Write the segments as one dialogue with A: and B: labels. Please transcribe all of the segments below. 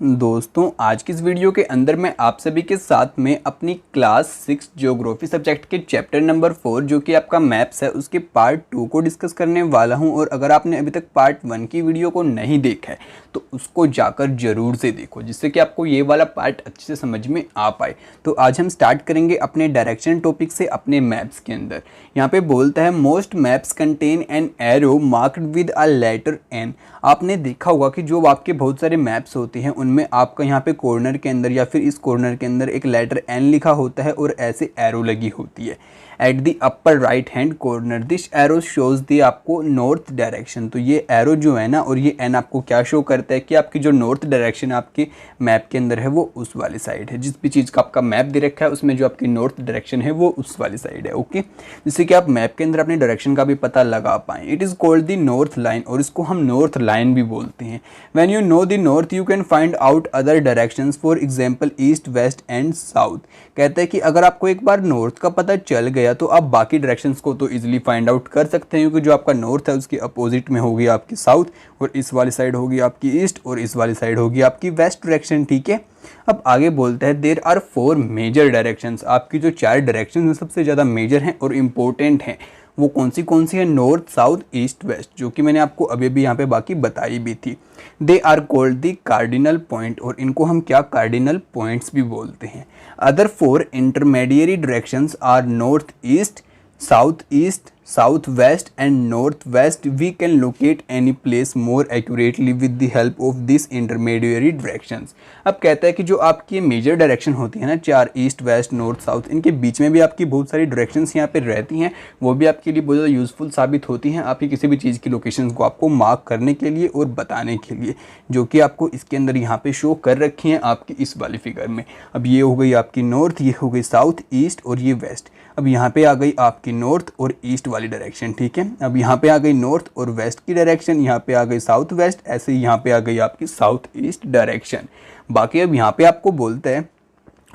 A: दोस्तों आज की इस वीडियो के अंदर मैं आप सभी के साथ में अपनी क्लास 6 ज्योग्राफी सब्जेक्ट के चैप्टर नंबर 4 जो कि आपका मैप्स है उसके पार्ट 2 को डिस्कस करने वाला हूं। और अगर आपने अभी तक पार्ट 1 की वीडियो को नहीं देखा है तो उसको जाकर ज़रूर से देखो, जिससे कि आपको ये वाला पार्ट अच्छे से समझ में आ पाए। तो आज हम स्टार्ट करेंगे अपने डायरेक्शन टॉपिक से अपने मैप्स के अंदर। यहाँ पे बोलता है most maps contain an arrow marked with a letter N. आपने देखा होगा कि जो आपके बहुत सारे मैप्स होते हैं उनमें आपका यहाँ पे कॉर्नर के अंदर या फिर इस कॉर्नर के अंदर एक लेटर एन लिखा होता है और ऐसे एरो लगी होती है at the upper right hand corner. This arrow shows the आपको नॉर्थ डायरेक्शन। तो ये एरो जो है ना और ये एन आपको क्या शो करता है कि आपकी जो नॉर्थ डायरेक्शन आपके मैप के अंदर है वो उस वाली साइड है। जिस भी चीज़ का आपका मैप दे रखा है उसमें जो आपकी नॉर्थ डायरेक्शन है वो उस वाली साइड है। ओके, जिससे कि आप मैप के अंदर अपनी डायरेक्शन का भी पता लगा पाएँ। It is called the north line और इसको हम नॉर्थ लाइन भी बोलते हैं। When you know the north you can find out other directions, for example east, west and south. कहते हैं कि अगर आपको एक बार नॉर्थ का पता चल गया तो आप बाकी डायरेक्शंस को तो इजीली फाइंड आउट कर सकते हैं, क्योंकि जो आपका नॉर्थ है उसके अपोजिट में होगी आपकी साउथ और इस वाली साइड होगी आपकी ईस्ट और इस वाली साइड होगी आपकी वेस्ट डायरेक्शन। ठीक है, अब आगे बोलता है देयर आर 4 मेजर डायरेक्शंस। आपकी जो 4 डायरेक्शन हैं सबसे ज़्यादा मेजर हैं और इम्पोर्टेंट हैं। वो कौन सी है? नॉर्थ, साउथ, ईस्ट, वेस्ट, जो कि मैंने आपको अभी अभी यहाँ पे बाकी बताई भी थी। They are called the cardinal point और इनको हम क्या कार्डिनल पॉइंट्स भी बोलते हैं। Other 4 intermediate directions are north east, south east, south west and north west. We can locate any place more accurately with the help of this intermediate directions. अब कहता है कि जो आपकी मेजर डायरेक्शन होती है ना 4, ईस्ट, वेस्ट, नॉर्थ, साउथ, इनके बीच में भी आपकी बहुत सारी डायरेक्शंस यहाँ पे रहती हैं। वो भी आपके लिए बहुत ज़्यादा यूज़फुल साबित होती हैं आपकी किसी भी चीज़ की लोकेशन को आपको मार्क करने के लिए और बताने के लिए, जो कि आपको इसके अंदर यहाँ पे शो कर रखी हैं आपकी इस वाली फिगर में। अब ये हो गई आपकी नॉर्थ, ये हो गई साउथ, ईस्ट और ये वेस्ट। अब यहाँ पे आ गई आपकी नॉर्थ और ईस्ट वाली डायरेक्शन। ठीक है, अब यहाँ पे आ गई नॉर्थ और वेस्ट की डायरेक्शन, यहाँ पे आ गई साउथ वेस्ट, ऐसे ही यहाँ पे आ गई आपकी साउथ ईस्ट डायरेक्शन। बाकी अब यहाँ पे आपको बोलता है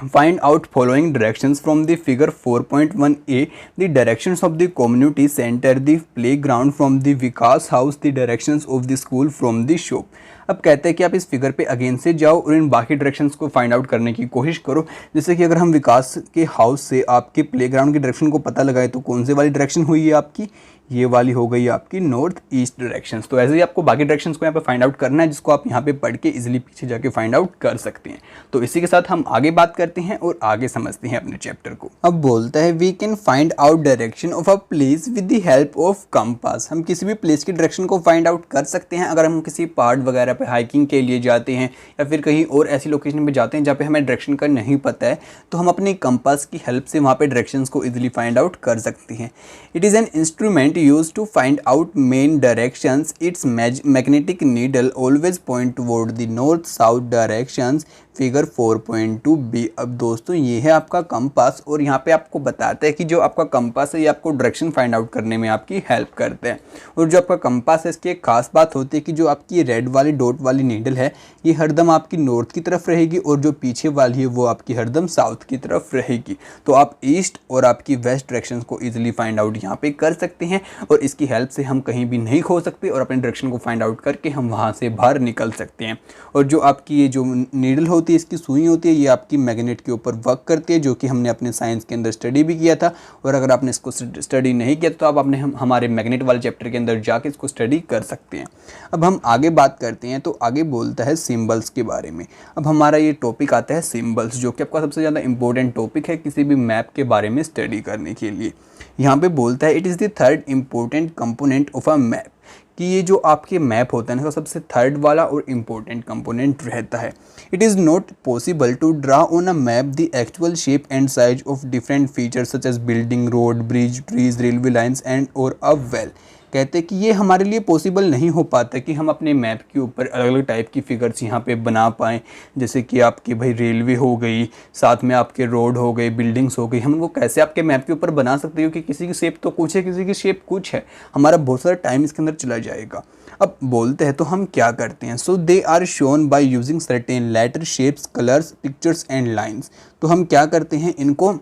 A: find out following directions from the figure 4.1a, the directions of the community center, the playground from the Vikas house, the directions of the school from the shop। अब कहते हैं कि आप इस फिगर पे अगेन से जाओ और इन बाकी डायरेक्शंस को फाइंड आउट करने की कोशिश करो। जैसे कि अगर हम विकास के हाउस से आपके प्लेग्राउंड की डायरेक्शन को पता लगाए तो कौन से वाली डायरेक्शन हुई है आपकी? ये वाली हो गई आपकी नॉर्थ ईस्ट डायरेक्शंस। तो ऐसे ही आपको बाकी डायरेक्शंस को यहाँ पे फाइंड आउट करना है, जिसको आप यहाँ पे पढ़ के इजीली पीछे जाके फाइंड आउट कर सकते हैं। तो इसी के साथ हम आगे बात करते हैं और आगे समझते हैं अपने चैप्टर को। अब बोलता है we can find out direction of a place with the help of compass. हम किसी भी प्लेस की डायरेक्शन को फाइंड आउट कर सकते हैं अगर हम किसी पहाड़ वगैरह पे हाइकिंग के लिए जाते हैं या फिर कहीं और ऐसी लोकेशन पे जाते हैं जहाँ पे हमें डायरेक्शन का नहीं पता है, तो हम अपनी कंपास की हेल्प से वहाँ पे डायरेक्शंस को इजीली फाइंड आउट कर सकते हैं। It is an instrument used to find out main directions. Its magnetic needle always point toward the north south directions. Figure 4.2b। अब दोस्तों ये है आपका कंपास और यहाँ पे आपको बताता है कि जो आपका कंपास है ये आपको डायरेक्शन फाइंड आउट करने में आपकी हेल्प करते हैं। और जो आपका कंपास है इसकी एक खास बात होती है कि जो आपकी रेड वाली डॉट वाली नीडल है ये हरदम आपकी नॉर्थ की तरफ रहेगी और जो पीछे वाली है वो आपकी हरदम साउथ की तरफ रहेगी। तो आप ईस्ट और आपकी वेस्ट डायरेक्शन को ईजिली फाइंड आउट यहाँ पे कर सकते हैं और इसकी हेल्प से हम कहीं भी नहीं खो सकते और अपने डायरेक्शन को फाइंड आउट करके हम वहाँ से बाहर निकल सकते हैं। और जो आपकी ये जो नीडल होती है इसकी सुई होती है ये आपकी मैग्नेट के ऊपर वर्क करती है, जो कि हमने अपने साइंस के अंदर स्टडी भी किया था। और अगर आपने इसको स्टडी नहीं किया तो आप अपने हमारे मैग्नेट वाले चैप्टर के अंदर जाके इसको स्टडी कर सकते हैं। अब हम आगे बात करते हैं तो आगे बोलता है सिंबल्स के बारे में। अब हमारा ये टॉपिक आता है सिंबल्स, जो कि आपका सबसे ज़्यादा इंपॉर्टेंट टॉपिक है किसी भी मैप के बारे में स्टडी करने के लिए। यहाँ पे बोलता है it is the third important component of a map, कि ये जो आपके मैप होता है ना सबसे थर्ड वाला और इम्पोर्टेंट कंपोनेंट रहता है। It is not possible to draw on a map the actual shape and size of different features such as building, road, bridge, trees, railway lines and और अ वेल। कहते हैं कि ये हमारे लिए पॉसिबल नहीं हो पाता कि हम अपने मैप के ऊपर अलग अलग टाइप की फिगर्स यहाँ पे बना पाएँ। जैसे कि आपकी भाई रेलवे हो गई, साथ में आपके रोड हो गए, बिल्डिंग्स हो गई, हम उनको कैसे आपके मैप के ऊपर बना सकते हो कि किसी की शेप तो कुछ है किसी की शेप कुछ है, हमारा बहुत सारा टाइम इसके अंदर चला जाएगा। अब बोलते हैं तो हम क्या करते हैं, so they are shown by using certain letter, shapes, colours, pictures and lines. तो हम क्या करते हैं, इनको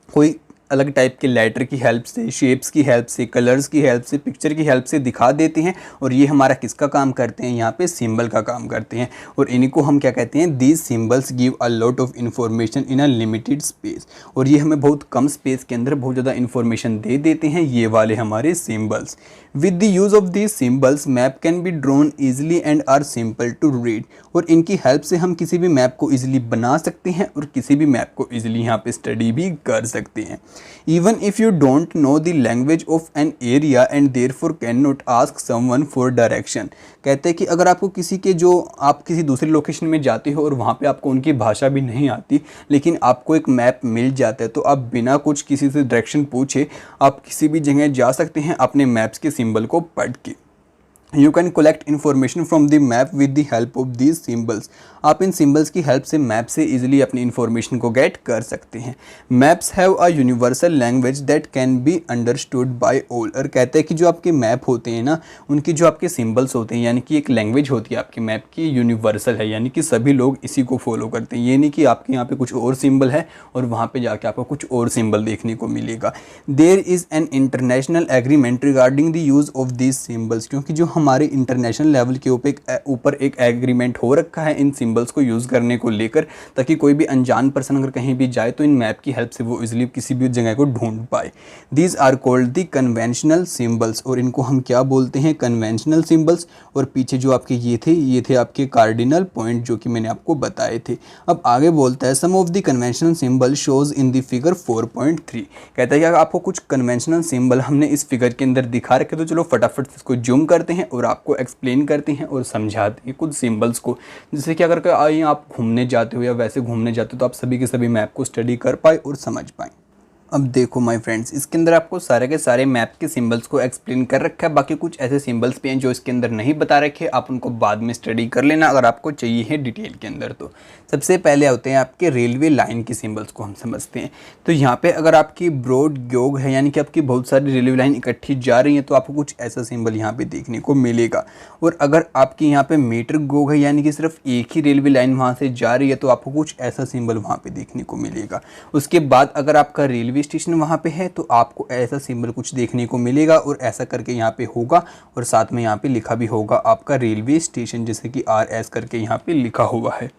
A: कोई अलग टाइप के लेटर की हेल्प से, शेप्स की हेल्प से, कलर्स की हेल्प से, पिक्चर की हेल्प से दिखा देते हैं। और ये हमारा किसका काम करते हैं, यहाँ पे सिंबल का काम करते हैं। और इनको हम क्या कहते हैं, these symbols give a lot of information in a limited space. और ये हमें बहुत कम स्पेस के अंदर बहुत ज़्यादा इन्फॉर्मेशन दे देते हैं, ये वाले हमारे symbols. With the use of these symbols map can be drawn easily and are simple to read. और इनकी हेल्प से हम किसी भी मैप को ईजिली बना सकते हैं और किसी भी मैप को ईजिली यहाँ पे स्टडी भी कर सकते हैं। Even if you don't know the language of an area and therefore can not ask someone for direction. कहते हैं कि अगर आपको किसी के जो आप किसी दूसरी लोकेशन में जाते हो और वहाँ पे आपको उनकी भाषा भी नहीं आती, लेकिन आपको एक मैप मिल जाता है, तो आप बिना कुछ किसी से डायरेक्शन पूछे आप किसी भी जगह जा सकते हैं अपने मैप्स के सिंबल को पढ़ के। You can collect information from the map with the help of these symbols. आप इन सिंबल्स की हेल्प से मैप से इजीली अपनी इन्फॉर्मेशन को गेट कर सकते हैं। Maps have a universal language that can be understood by all. और कहते हैं कि जो आपके मैप होते हैं ना, उनकी जो आपके सिंबल्स होते हैं, यानी कि एक लैंग्वेज होती है आपके मैप की, यूनिवर्सल है, यानी कि सभी लोग इसी को फॉलो करते हैं। ये नहीं कि आपके यहाँ पे कुछ और सिंबल है और वहाँ पे जाके आपको कुछ और सिंबल देखने को मिलेगा। There is an international agreement regarding the use of these symbols. क्योंकि जो हमारे इंटरनेशनल लेवल के ऊपर एक एग्रीमेंट हो रखा है इन सिंबल्स को यूज़ करने को लेकर, ताकि कोई भी अनजान पर्सन अगर कहीं भी जाए तो इन मैप की हेल्प से वो इजीली किसी भी जगह को ढूंढ पाए। These are called the conventional symbols. और इनको हम क्या बोलते हैं, कन्वेंशनल सिंबल्स। और पीछे जो आपके ये थे आपके कार्डिनल पॉइंट जो कि मैंने आपको बताए थे। अब आगे बोलता है some of the conventional symbol shows in the figure 4.3। कहता है कि आपको कुछ कन्वेंशनल सिंबल हमने इस फिगर के अंदर दिखा रखे, तो चलो फटाफट से इसको जूम करते हैं और आपको एक्सप्लेन करते हैं और समझाते हैं कुछ सिंबल्स को, जिससे कि अगर आप घूमने जाते हो या वैसे घूमने जाते हो तो आप सभी के सभी मैप को स्टडी कर पाए और समझ पाए। अब देखो माय फ्रेंड्स, इसके अंदर आपको सारे के सारे मैप के सिंबल्स को एक्सप्लेन कर रखा है। बाकी कुछ ऐसे सिंबल्स भी हैं जो इसके अंदर नहीं बता रखे, आप उनको बाद में स्टडी कर लेना अगर आपको चाहिए है डिटेल के अंदर। तो सबसे पहले होते हैं आपके रेलवे लाइन के सिंबल्स को हम समझते हैं। तो यहाँ पे अगर आपकी ब्रॉड ग्योग है, यानी कि आपकी बहुत सारी रेलवे लाइन इकट्ठी जा रही है, तो आपको कुछ ऐसा सिंबल यहाँ पे देखने को मिलेगा। और अगर आपकी यहाँ पे मीटर गोग है, यानी कि सिर्फ एक ही रेलवे लाइन वहाँ से जा रही है, तो आपको कुछ ऐसा सिंबल वहाँ पे देखने को मिलेगा। उसके बाद अगर आपका रेलवे स्टेशन वहाँ पे है तो आपको ऐसा सिंबल कुछ देखने को मिलेगा और ऐसा करके यहाँ पे होगा और साथ में यहाँ पे लिखा भी होगा आपका रेलवे स्टेशन, जैसे कि RS करके यहाँ पे लिखा हुआ है।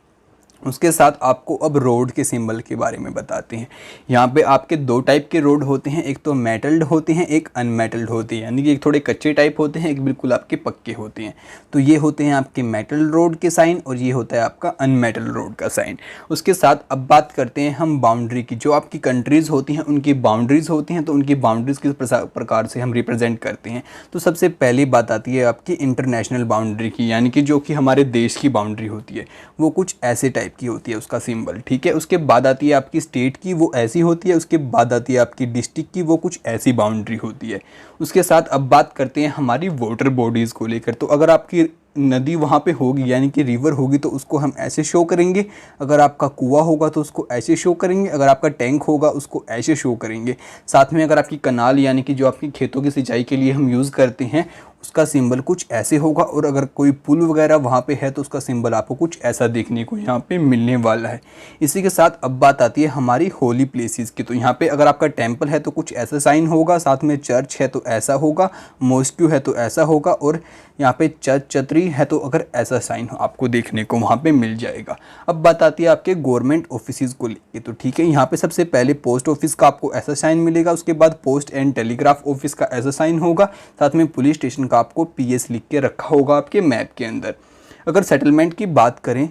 A: उसके साथ आपको अब रोड के सिंबल के बारे में बताते हैं। यहाँ पे आपके दो टाइप के रोड होते हैं, एक तो मेटल्ड होते हैं, एक अनमेटल्ड होते हैं, यानी कि एक थोड़े कच्चे टाइप होते हैं, एक बिल्कुल आपके पक्के होते हैं। तो ये होते हैं आपके मेटल रोड के साइन और ये होता है आपका अनमेटल रोड का साइन। उसके साथ अब बात करते हैं हम बाउंड्री की। जो आपकी कंट्रीज़ होती हैं उनकी बाउंड्रीज़ होती हैं, तो उनकी बाउंड्रीज़ किस प्रकार से हम रिप्रेजेंट करते हैं। तो सबसे पहली बात आती है आपकी इंटरनेशनल बाउंड्री की, यानी कि जो कि हमारे देश की बाउंड्री होती है वो कुछ ऐसे टाइप की होती है उसका सिंबल, ठीक है। उसके बाद आती है आपकी स्टेट की, वो ऐसी होती है। उसके बाद आती है आपकी डिस्ट्रिक्ट की, वो कुछ ऐसी बाउंड्री होती है। उसके साथ अब बात करते हैं हमारी वाटर बॉडीज़ को लेकर। तो अगर आपकी नदी वहाँ पे होगी, यानी कि रिवर होगी, तो उसको हम ऐसे शो करेंगे। अगर आपका कुआं होगा तो उसको ऐसे शो करेंगे। अगर आपका टैंक होगा उसको ऐसे शो करेंगे। साथ में अगर आपकी कनाल, यानी कि जो आपकी खेतों की सिंचाई के लिए हम यूज़ करते हैं, उसका सिंबल कुछ ऐसे होगा। और अगर कोई पुल वगैरह वहाँ पे है तो उसका सिंबल आपको कुछ ऐसा देखने को यहाँ पे मिलने वाला है। इसी के साथ अब बात आती है हमारी होली प्लेसेस की। तो यहाँ पे अगर आपका टेंपल है तो कुछ ऐसा साइन होगा, साथ में चर्च है तो ऐसा होगा, मॉस्क्यू है तो ऐसा होगा, और यहाँ पे छतरी है तो अगर ऐसा साइन आपको देखने को वहाँ पे मिल जाएगा। अब बात आती है आपके गवर्नमेंट ऑफिसेज को लेके। तो ठीक है, यहाँ पे सबसे पहले पोस्ट ऑफिस का आपको ऐसा साइन मिलेगा। उसके बाद पोस्ट एंड टेलीग्राफ ऑफिस का ऐसा साइन होगा। साथ में पुलिस स्टेशन का आपको PS लिख के रखा होगा आपके मैप के अंदर। अगर सेटलमेंट की बात करें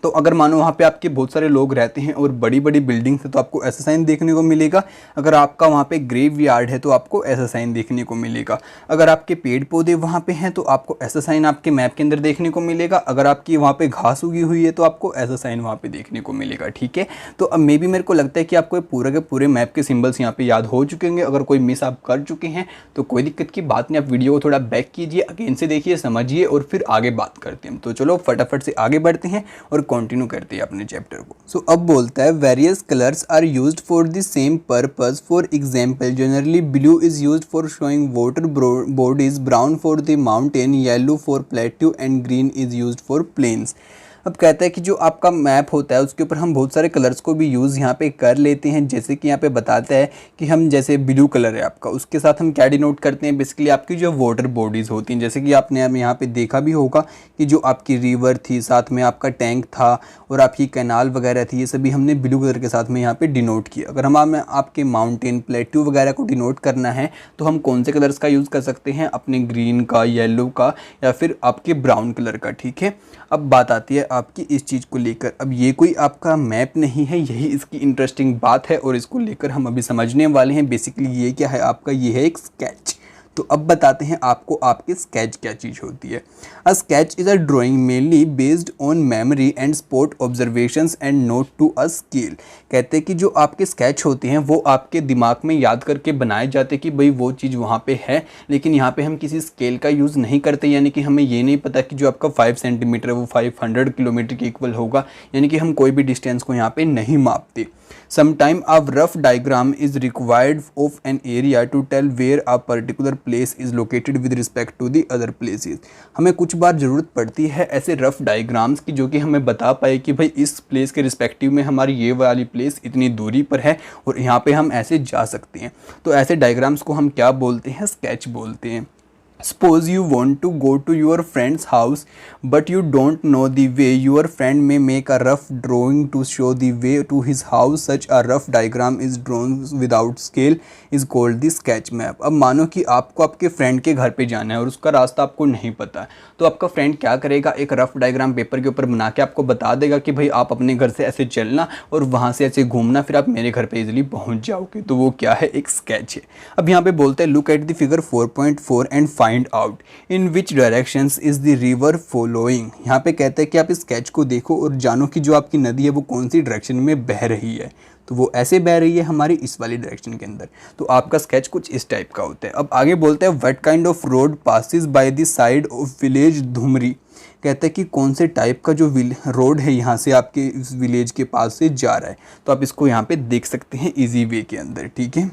A: तो अगर मानो वहाँ पे आपके बहुत सारे लोग रहते हैं और बड़ी बड़ी बिल्डिंग्स है तो आपको ऐसा साइन देखने को मिलेगा। अगर आपका वहाँ पे ग्रेव यार्ड है तो आपको ऐसा साइन देखने को मिलेगा। अगर आपके पेड़ पौधे वहाँ पे हैं तो आपको ऐसा साइन आपके मैप के अंदर देखने को मिलेगा। अगर आपकी वहाँ पे घास उगी हुई है तो आपको ऐसा साइन वहाँ पे देखने को मिलेगा, ठीक है। तो अब मे भी मेरे को लगता है कि आपको पूरे के पूरे मैप के सिंबल्स यहाँ पे याद हो चुके होंगे। अगर कोई मिस आप कर चुके हैं तो कोई दिक्कत की बात नहीं, आप वीडियो को थोड़ा बैक कीजिए, अगेन से देखिए, समझिए और फिर आगे बात करते हैं। तो चलो फटाफट से आगे बढ़ते हैं और कंटिन्यू करते हैं अपने चैप्टर को। सो अब बोलता है various colours are used for the same purpose. For example generally blue is used for showing water bodies, brown for the mountain, yellow for plateau and green is used for plains. अब कहता है कि जो आपका map होता है उसके ऊपर हम बहुत सारे कलर्स को भी यूज़ यहाँ पे कर लेते हैं। जैसे कि यहाँ पे बताता है कि हम जैसे ब्लू कलर है आपका, उसके साथ हम क्या डिनोट करते हैं, बेसिकली आपकी जो वाटर बॉडीज़ होती हैं। जैसे कि आपने अब यहाँ पे देखा भी होगा कि जो आपकी रिवर थी, साथ में आपका टैंक था और आपकी कैनाल वगैरह थी, ये सभी हमने ब्लू कलर के साथ में यहाँ पे डिनोट किया। अगर हम आपके माउंटेन, प्लेट्यू वगैरह को डिनोट करना है तो हम कौन से कलर्स का यूज़ कर सकते हैं, अपने ग्रीन का, येलो का या फिर आपके ब्राउन कलर का। ठीक है, अब बात आती है आपकी इस चीज़ को लेकर। अब ये कोई आपका मैप नहीं है, यही इसकी इंटरेस्टिंग बात है और इसको लेकर हम अभी समझने वाले हैं। बेसिकली ये क्या है आपका, ये है एक स्केच। तो अब बताते हैं आपको आपके स्केच क्या चीज़ होती है। A sketch is a drawing mainly based on memory and spot observations and not to a scale. कहते हैं कि जो आपके स्केच होते हैं वो आपके दिमाग में याद करके बनाए जाते हैं कि भाई वो चीज़ वहाँ पे है, लेकिन यहाँ पे हम किसी स्केल का यूज़ नहीं करते। यानी कि हमें ये नहीं पता कि जो आपका 5 सेंटीमीटर है वो 500 किलोमीटर के इक्वल होगा, यानी कि हम कोई भी डिस्टेंस को यहाँ पे नहीं मापते। Sometime a rough diagram is required of an area to tell where a particular place is located with respect to the other places। हमें कुछ बार ज़रूरत पड़ती है ऐसे रफ डायग्राम्स की जो कि हमें बता पाए कि भाई इस प्लेस के रिस्पेक्टिव में हमारी ये वाली प्लेस इतनी दूरी पर है और यहाँ पे हम ऐसे जा सकते हैं। तो ऐसे डायग्राम्स को हम क्या बोलते हैं, स्केच बोलते हैं। Suppose you want to go to your friend's house but you don't know the way. Your friend may make a rough drawing to show the way to his house. Such a rough diagram is drawn without scale is called the sketch map। अब मानो कि आपको आपके friend के घर पे जाना है और उसका रास्ता आपको नहीं पता है, तो आपका फ्रेंड क्या करेगा, एक रफ डायग्राम पेपर के ऊपर बना के आपको बता देगा कि भाई आप अपने घर से ऐसे चलना और वहाँ से ऐसे घूमना, फिर आप मेरे घर पे इजीली पहुँच जाओगे। तो वो क्या है, एक स्केच है। अब यहाँ पे बोलते हैं look at the figure 4.4 and find out in which directions is the river following. यहाँ पे कहते हैं कि आप इस स्केच को देखो और जानो कि जो आपकी नदी है वो कौन सी डायरेक्शन में बह रही है। तो वो ऐसे बह रही है हमारी इस वाली डायरेक्शन के अंदर। तो आपका स्केच कुछ इस टाइप का होता है। अब आगे बोलते हैं what kind of road passes by the side of village Dhumri. कहते हैं कि कौन से टाइप का जो रोड है यहाँ से आपके इस विलेज के पास से जा रहा है। तो आप इसको यहाँ पे देख सकते हैं इजी वे के अंदर। ठीक है,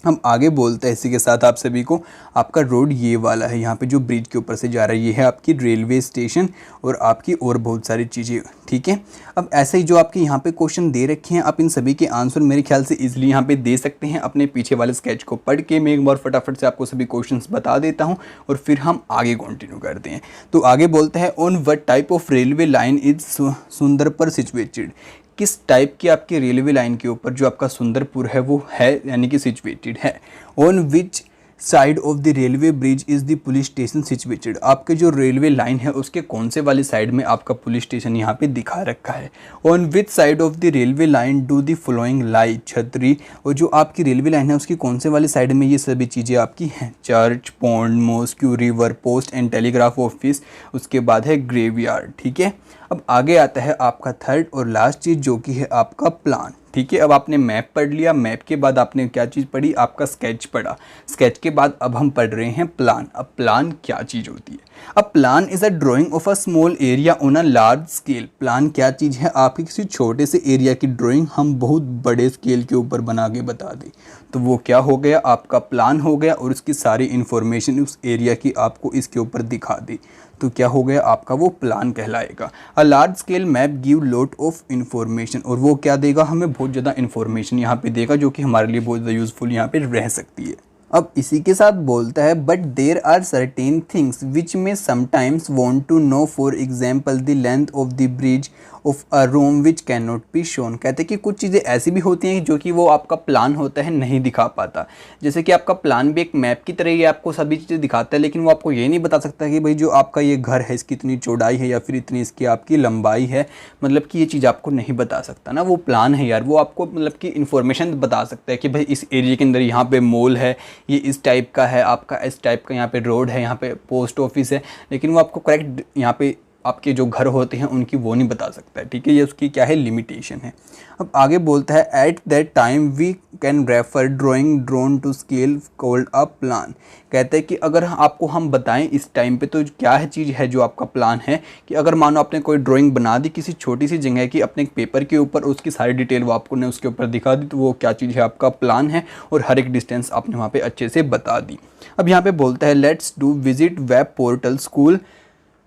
A: हम आगे बोलते हैं इसी के साथ आप सभी को, आपका रोड ये वाला है, यहाँ पे जो ब्रिज के ऊपर से जा रहा है ये है आपकी रेलवे स्टेशन और आपकी और बहुत सारी चीज़ें। ठीक है, अब ऐसे ही जो आपके यहाँ पे क्वेश्चन दे रखे हैं आप इन सभी के आंसर मेरे ख्याल से इजीली यहाँ पे दे सकते हैं। अपने पीछे वाले स्केच को पढ़ के मैं एक बार फटाफट से आपको सभी क्वेश्चन बता देता हूँ और फिर हम आगे कंटिन्यू करते हैं। तो आगे बोलते हैं on what type of railway line is Sundarpur situated. किस टाइप की आपकी रेलवे लाइन के ऊपर जो आपका सुंदरपुर है वो है, यानी कि सिचुएटेड है। On which side of the railway bridge is the police station situated. आपके जो रेलवे लाइन है उसके कौन से वाली साइड में आपका पुलिस स्टेशन यहाँ पे दिखा रखा है। On which side of the railway line do the following lie. छतरी, और जो आपकी रेलवे लाइन है उसकी कौन से वाली साइड में ये सभी चीज़ें आपकी हैं। Church, pond, mosque, river, post and telegraph office, उसके बाद है ग्रेवयार्ड। ठीक है, अब आगे आता है आपका थर्ड और लास्ट चीज़ जो कि है आपका प्लान। ठीक है, अब आपने मैप पढ़ लिया, मैप के बाद आपने क्या चीज़ पढ़ी, आपका स्केच पढ़ा, स्केच के बाद अब हम पढ़ रहे हैं प्लान। अब प्लान क्या चीज़ होती है। अब plan is a drying of a small area on a large scale. Plan क्या चीज़ है, आपके किसी छोटे से एरिया की ड्राइंग हम बहुत बड़े स्केल के ऊपर बना के बता दें तो वो क्या हो गया, आपका प्लान हो गया और उसकी सारी इन्फॉर्मेशन उस एरिया की आपको इसके ऊपर दिखा दी तो क्या हो गया, आपका वो प्लान कहलाएगा। A large scale map give lot of information, और वो क्या देगा, हमें बहुत ज़्यादा इन्फॉर्मेशन यहाँ पे देगा जो कि हमारे लिए बहुत ज़्यादा यूज़फुल यहाँ पे रह सकती है। अब इसी के साथ बोलता है but there are certain things which में sometimes want to know, for example the length of the bridge of a room which can not be shown. कहते हैं कि कुछ चीज़ें ऐसी भी होती हैं जो कि वो आपका प्लान होता है नहीं दिखा पाता। जैसे कि आपका प्लान भी एक मैप की तरह ही आपको सभी चीज़ें दिखाता है, लेकिन वो आपको ये नहीं बता सकता कि भाई जो आपका ये घर है इसकी इतनी चौड़ाई है या फिर इतनी इसकी आपकी लंबाई है, मतलब कि ये चीज़ आपको नहीं बता सकता ना। वो प्लान है यार, वो आपको मतलब कि इन्फॉर्मेशन बता सकता है कि भाई इस एरिया के अंदर यहाँ पे मॉल है, ये इस टाइप का है, आपका इस टाइप का यहाँ पे रोड है, यहाँ पे पोस्ट ऑफिस है, लेकिन वो आपको करेक्ट यहाँ पे आपके जो घर होते हैं उनकी वो नहीं बता सकता है। ठीक है, ये उसकी क्या है, लिमिटेशन है। अब आगे बोलता है at that time we can refer drawing drawn to scale called a plan. कहते हैं कि अगर आपको हम बताएं इस टाइम पे तो क्या है चीज़ है जो आपका प्लान है, कि अगर मानो आपने कोई ड्राइंग बना दी किसी छोटी सी जगह की अपने पेपर के ऊपर, उसकी सारी डिटेल वो आपको ने उसके ऊपर दिखा दी तो वो क्या चीज़ है, आपका प्लान है, और हर एक डिस्टेंस आपने वहाँ पर अच्छे से बता दी। अब यहाँ पर बोलता है let's do visit web portal school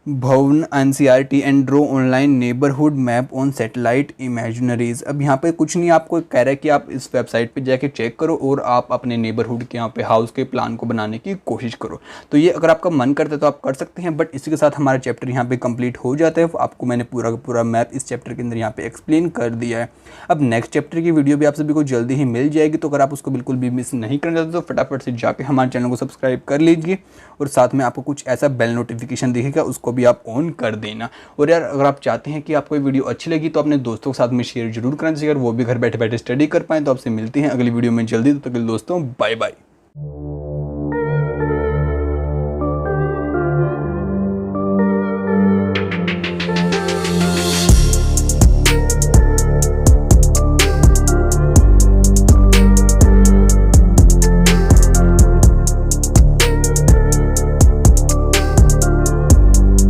A: Bhuvan NCERT and draw online neighbourhood map on satellite imaginaries. अब यहाँ पे कुछ नहीं, आपको कह रहा है कि आप इस वेबसाइट पे जाके चेक करो और आप अपने नेबरहुड के यहाँ पे हाउस के प्लान को बनाने की कोशिश करो। तो ये अगर आपका मन करता है तो आप कर सकते हैं, बट इसी के साथ हमारा चैप्टर यहाँ पे कंप्लीट हो जाता है। आपको मैंने पूरा का पूरा मैप इस चैप्टर के अंदर यहाँ पे एक्सप्लेन कर दिया है। अब नेक्स्ट चैप्टर की वीडियो भी आप सभी को जल्दी ही मिल जाएगी, तो अगर आप उसको बिल्कुल भी मिस नहीं करना चाहते तो फटाफट से जाके हमारे चैनल को सब्सक्राइब कर लीजिए और साथ में आपको कुछ ऐसा बेल नोटिफिकेशन दिखेगा, उसको भी आप ऑन कर देना। और यार अगर आप चाहते हैं कि आपको ये वीडियो अच्छी लगी तो अपने दोस्तों के साथ में शेयर जरूर करना चाहिए, अगर वो भी घर बैठे बैठे स्टडी कर पाएँ। तो आपसे मिलते हैं अगली वीडियो में जल्दी, तो तक के लिए दोस्तों बाय बाय।